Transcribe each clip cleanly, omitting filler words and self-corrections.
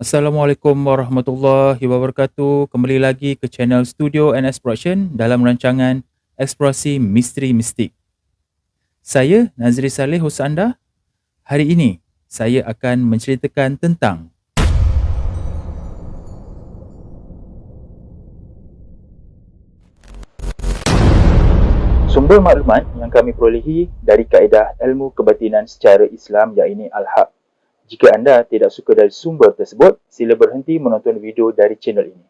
Assalamualaikum warahmatullahi wabarakatuh. Kembali lagi ke channel Studio NS Production dalam rancangan Eksplorasi Misteri Mistik. Saya Nazri Saleh hos anda. Hari ini saya akan menceritakan tentang sumber maklumat yang kami perolehi dari kaedah ilmu kebatinan secara Islam iaitu Al-Haq. Jika anda tidak suka dari sumber tersebut, sila berhenti menonton video dari channel ini.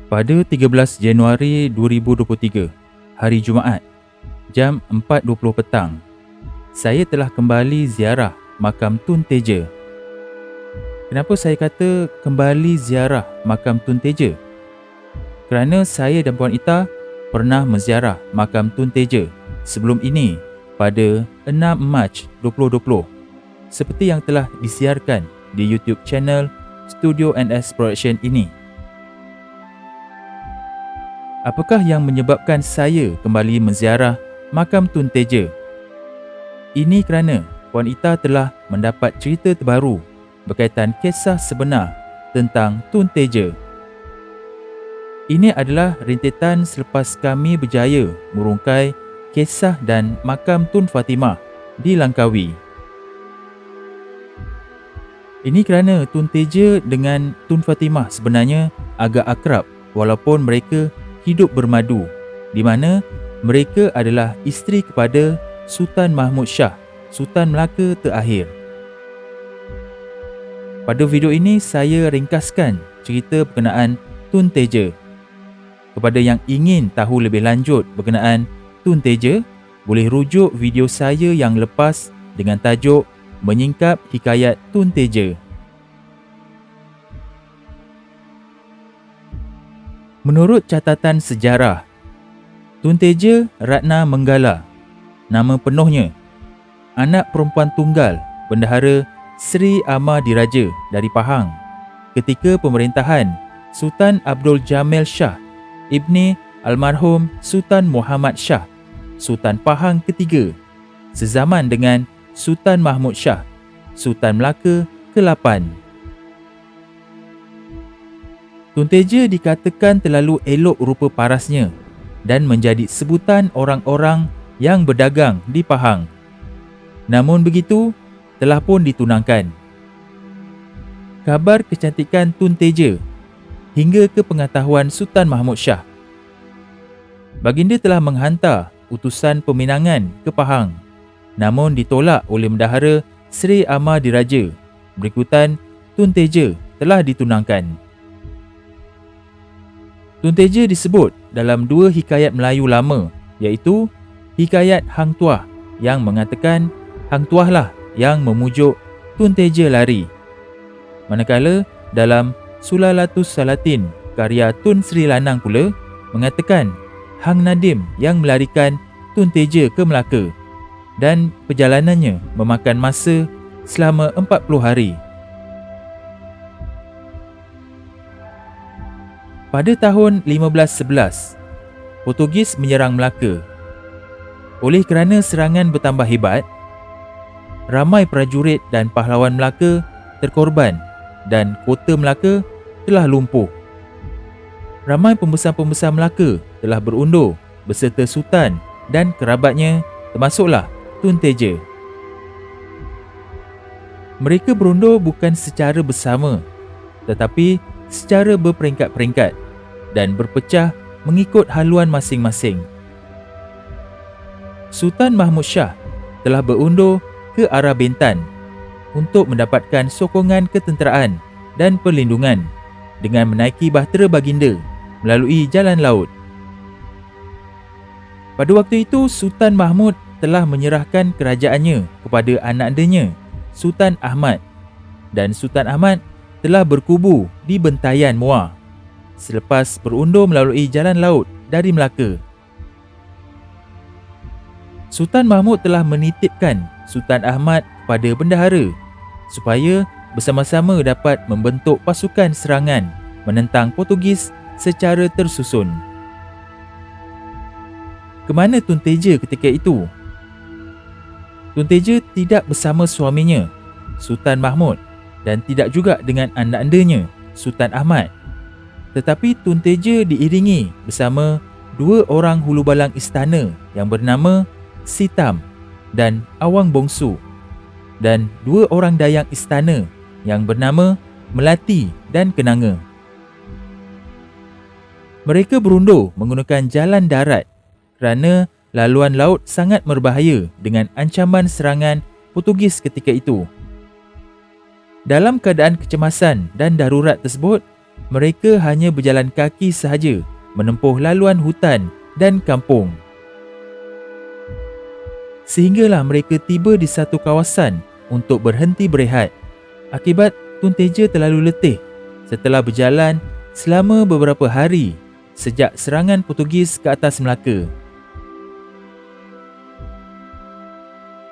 Pada 13 Januari 2023, hari Jumaat, jam 4.20 petang, saya telah kembali ziarah makam Tun Teja. Kenapa saya kata kembali ziarah makam Tun Teja? Kerana saya dan Puan Ita pernah menziarah makam Tun Teja sebelum ini pada 6 Mac 2020 seperti yang telah disiarkan di YouTube channel Studio NS Production ini. Apakah yang menyebabkan saya kembali menziarah makam Tun Teja? Ini kerana Puan Ita telah mendapat cerita terbaru berkaitan kisah sebenar tentang Tun Teja. Ini adalah rentetan selepas kami berjaya merungkai kisah dan makam Tun Fatimah di Langkawi. Ini kerana Tun Teja dengan Tun Fatimah sebenarnya agak akrab walaupun mereka hidup bermadu, di mana mereka adalah isteri kepada Sultan Mahmud Shah, Sultan Melaka terakhir. Pada video ini saya ringkaskan cerita berkenaan Tun Teja. Kepada yang ingin tahu lebih lanjut berkenaan Tun Teja, boleh rujuk video saya yang lepas dengan tajuk Menyingkap Hikayat Tun Teja. Menurut catatan sejarah, Tun Teja Ratna Menggala, nama penuhnya, anak perempuan tunggal Bendahara Sri Ahmadiraja dari Pahang ketika pemerintahan Sultan Abdul Jamil Shah ibni almarhum Sultan Muhammad Shah, Sultan Pahang ketiga, sezaman dengan Sultan Mahmud Shah, Sultan Melaka ke-8. Tun Teja dikatakan terlalu elok rupa parasnya dan menjadi sebutan orang-orang yang berdagang di Pahang. Namun begitu, telah pun ditunangkan. Kabar kecantikan Tun Teja hingga ke pengetahuan Sultan Mahmud Shah. Baginda telah menghantar utusan peminangan ke Pahang, namun ditolak oleh Bendahara Sri Ahmadiraja. Berikutan, Tun Teja telah ditunangkan. Tun Teja disebut dalam dua hikayat Melayu lama, iaitu Hikayat Hang Tuah yang mengatakan Hang Tuah lah yang memujuk Tun Teja lari. Manakala dalam Sulalatus Salatin karya Tun Sri Lanang pula mengatakan Hang Nadim yang melarikan Tun Teja ke Melaka dan perjalanannya memakan masa selama 40 hari. Pada tahun 1511, Portugis menyerang Melaka. Oleh kerana serangan bertambah hebat, ramai prajurit dan pahlawan Melaka terkorban dan kota Melaka telah lumpuh. Ramai pembesar-pembesar Melaka telah berundur beserta Sultan dan kerabatnya, termasuklah Tun Teja. Mereka berundur bukan secara bersama tetapi secara berperingkat-peringkat dan berpecah mengikut haluan masing-masing. Sultan Mahmud Shah telah berundur ke arah Bintan untuk mendapatkan sokongan ketenteraan dan perlindungan dengan menaiki bahtera baginda melalui jalan laut. Pada waktu itu, Sultan Mahmud telah menyerahkan kerajaannya kepada anak andanya, Sultan Ahmad, dan Sultan Ahmad telah berkubu di Bentayan Muar selepas berundur melalui jalan laut dari Melaka. Sultan Mahmud telah menitipkan Sultan Ahmad kepada bendahara supaya bersama-sama dapat membentuk pasukan serangan menentang Portugis secara tersusun. Ke mana Tun Teja ketika itu? Tun Teja tidak bersama suaminya, Sultan Mahmud, dan tidak juga dengan anda-andanya, Sultan Ahmad. Tetapi Tun Teja diiringi bersama dua orang hulu balang istana yang bernama Sitam dan Awang Bongsu, dan dua orang dayang istana yang bernama Melati dan Kenanga. Mereka berundur menggunakan jalan darat kerana laluan laut sangat berbahaya dengan ancaman serangan Portugis ketika itu. Dalam keadaan kecemasan dan darurat tersebut, mereka hanya berjalan kaki sahaja menempuh laluan hutan dan kampung. Sehinggalah mereka tiba di satu kawasan untuk berhenti berehat akibat Tun Teja terlalu letih setelah berjalan selama beberapa hari sejak serangan Portugis ke atas Melaka.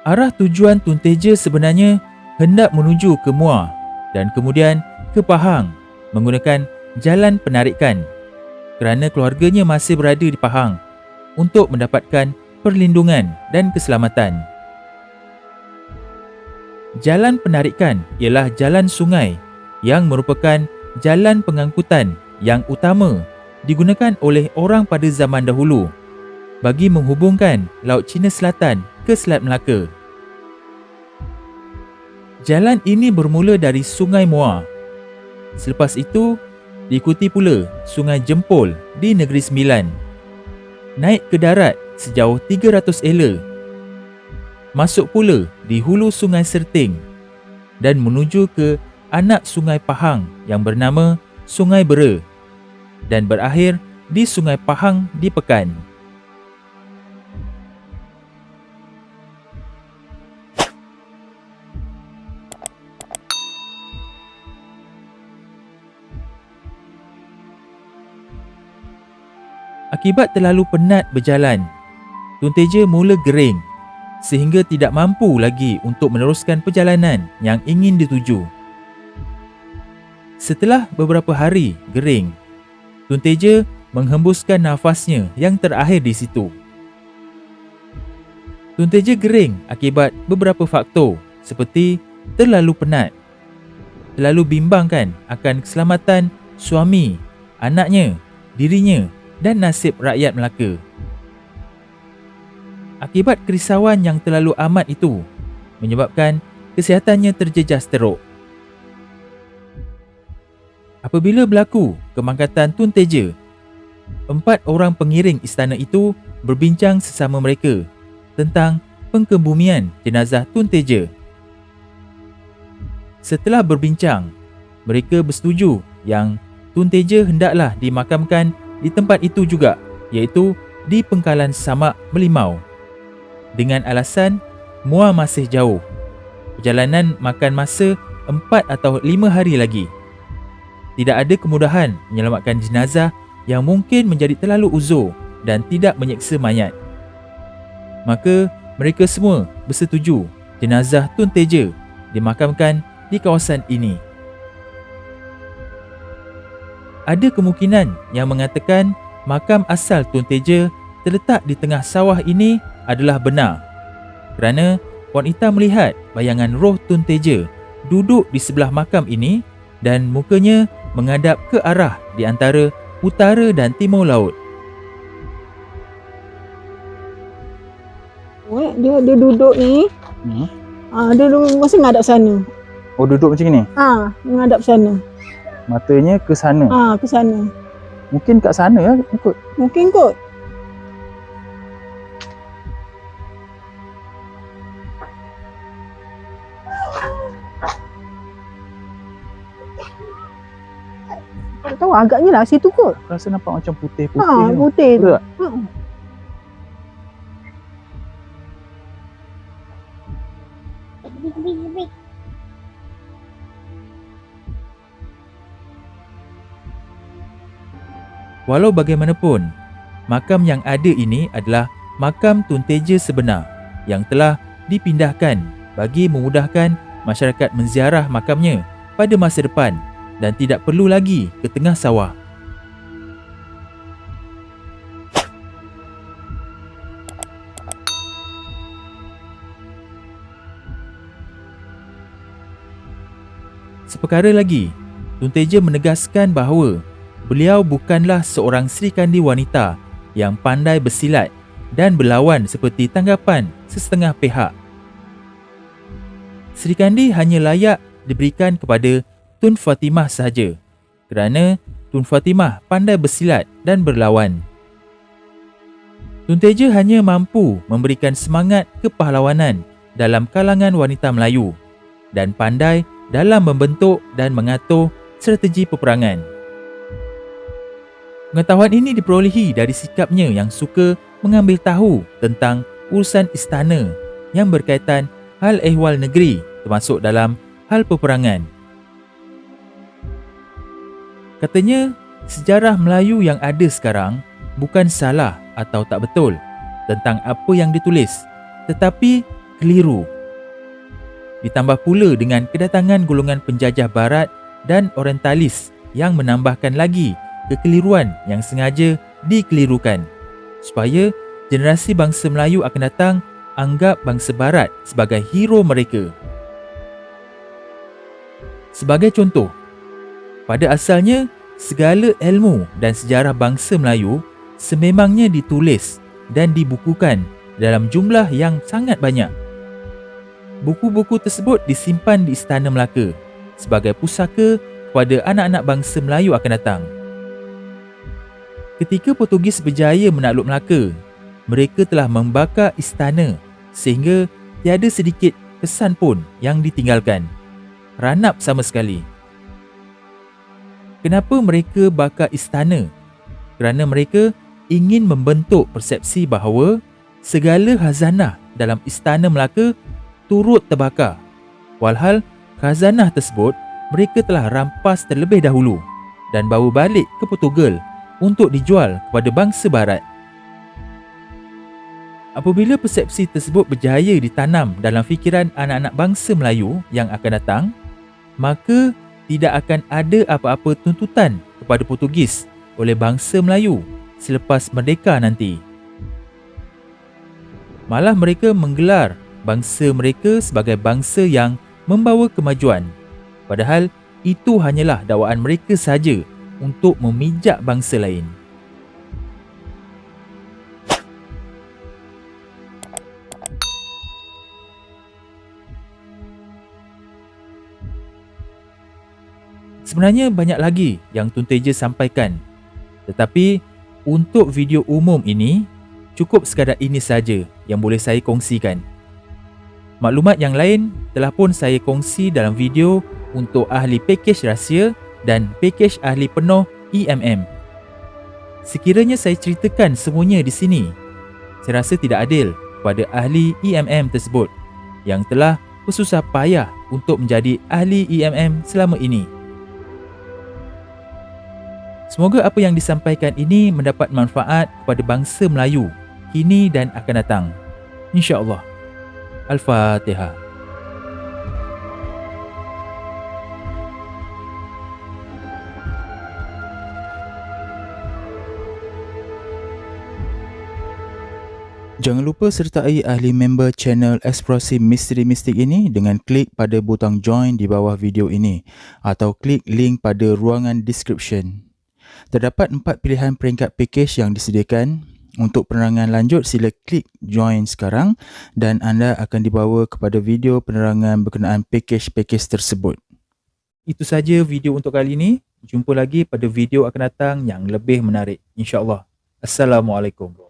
Arah tujuan Tun Teja sebenarnya hendak menuju ke Muar dan kemudian ke Pahang menggunakan jalan penarikan kerana keluarganya masih berada di Pahang untuk mendapatkan perlindungan dan keselamatan. Jalan penarikan ialah jalan sungai yang merupakan jalan pengangkutan yang utama digunakan oleh orang pada zaman dahulu bagi menghubungkan Laut Cina Selatan ke Selat Melaka. Jalan ini bermula dari Sungai Muar. Selepas itu, diikuti pula Sungai Jempol di Negeri Sembilan. Naik ke darat sejauh 300 ela. Masuk pula di hulu Sungai Serting dan menuju ke anak Sungai Pahang yang bernama Sungai Bera dan berakhir di Sungai Pahang di Pekan. Akibat terlalu penat berjalan, Tun Teja mula gering sehingga tidak mampu lagi untuk meneruskan perjalanan yang ingin dituju. Setelah beberapa hari gering, Tun Teja menghembuskan nafasnya yang terakhir di situ. Tun Teja gering akibat beberapa faktor seperti terlalu penat, terlalu bimbangkan akan keselamatan suami, anaknya, dirinya dan nasib rakyat Melaka. Akibat kerisauan yang terlalu amat itu menyebabkan kesihatannya terjejas teruk. Apabila berlaku kemangkatan Tun Teja, 4 orang pengiring istana itu berbincang sesama mereka tentang pengkebumian jenazah Tun Teja. Setelah berbincang, mereka bersetuju yang Tun Teja hendaklah dimakamkan di tempat itu juga, iaitu di Pengkalan Samak Melimau. Dengan alasan Muar masih jauh. Perjalanan makan masa 4 atau 5 hari lagi. Tidak ada kemudahan menyelamatkan jenazah yang mungkin menjadi terlalu uzur dan tidak menyeksa mayat. Maka mereka semua bersetuju jenazah Tun Teja dimakamkan di kawasan ini. Ada kemungkinan yang mengatakan makam asal Tun Teja terletak di tengah sawah ini adalah benar, kerana wanita melihat bayangan roh Tun Teja duduk di sebelah makam ini dan mukanya menghadap ke arah di antara utara dan timur laut. Dia duduk ni. Dia duduk masa ngadap sana. Oh, duduk macam ni? Menghadap sana. Matanya ke sana? Ke sana. Mungkin kat sana ya ikut. Mungkin kot. Tak tahu, agaknya lah situ kot. Rasa nampak macam putih-putih. Putih tu. Betul tak? Walau bagaimanapun, makam yang ada ini adalah makam Tun Teja sebenar yang telah dipindahkan bagi memudahkan masyarakat menziarah makamnya pada masa depan dan tidak perlu lagi ke tengah sawah. perkara lagi, Tun Teja menegaskan bahawa beliau bukanlah seorang Sri Kandi wanita yang pandai bersilat dan berlawan seperti tanggapan sesetengah pihak. Sri Kandi hanya layak diberikan kepada Tun Fatimah sahaja kerana Tun Fatimah pandai bersilat dan berlawan. Tun Teja hanya mampu memberikan semangat kepahlawanan dalam kalangan wanita Melayu dan pandai dalam membentuk dan mengatur strategi peperangan. Pengetahuan ini diperolehi dari sikapnya yang suka mengambil tahu tentang urusan istana yang berkaitan hal ehwal negeri termasuk dalam hal peperangan. Katanya, sejarah Melayu yang ada sekarang bukan salah atau tak betul tentang apa yang ditulis, tetapi keliru. Ditambah pula dengan kedatangan golongan penjajah barat dan orientalis yang menambahkan lagi kekeliruan yang sengaja dikelirukan supaya generasi bangsa Melayu akan datang anggap bangsa barat sebagai hero mereka. Sebagai contoh, pada asalnya segala ilmu dan sejarah bangsa Melayu sememangnya ditulis dan dibukukan dalam jumlah yang sangat banyak. Buku-buku tersebut disimpan di Istana Melaka sebagai pusaka kepada anak-anak bangsa Melayu akan datang. Ketika Portugis berjaya menakluk Melaka, mereka telah membakar istana sehingga tiada sedikit kesan pun yang ditinggalkan. Ranap sama sekali. Kenapa mereka bakar istana? Kerana mereka ingin membentuk persepsi bahawa segala khazanah dalam Istana Melaka turut terbakar. Walhal khazanah tersebut mereka telah rampas terlebih dahulu dan bawa balik ke Portugal untuk dijual kepada bangsa barat. Apabila persepsi tersebut berjaya ditanam dalam fikiran anak-anak bangsa Melayu yang akan datang, maka tidak akan ada apa-apa tuntutan kepada Portugis oleh bangsa Melayu selepas merdeka nanti. Malah mereka menggelar bangsa mereka sebagai bangsa yang membawa kemajuan. Padahal itu hanyalah dakwaan mereka sahaja untuk memijak bangsa lain. Sebenarnya banyak lagi yang Tun Teja sampaikan, tetapi untuk video umum ini cukup sekadar ini saja yang boleh saya kongsikan. Maklumat yang lain telah pun saya kongsi dalam video untuk ahli pakej rahsia dan pakej ahli penuh EMM. Sekiranya saya ceritakan semuanya di sini, saya rasa tidak adil kepada ahli EMM tersebut yang telah bersusah payah untuk menjadi ahli EMM selama ini. Semoga apa yang disampaikan ini mendapat manfaat kepada bangsa Melayu kini dan akan datang. InsyaAllah. Al-Fatihah. Jangan lupa sertai ahli member channel Eksplorasi Misteri Mistik ini dengan klik pada butang join di bawah video ini atau klik link pada ruangan description. Terdapat 4 pilihan peringkat pakej yang disediakan. Untuk penerangan lanjut, sila klik join sekarang dan anda akan dibawa kepada video penerangan berkenaan pakej-pakej tersebut. Itu saja video untuk kali ini. Jumpa lagi pada video akan datang yang lebih menarik, insya-Allah. Assalamualaikum.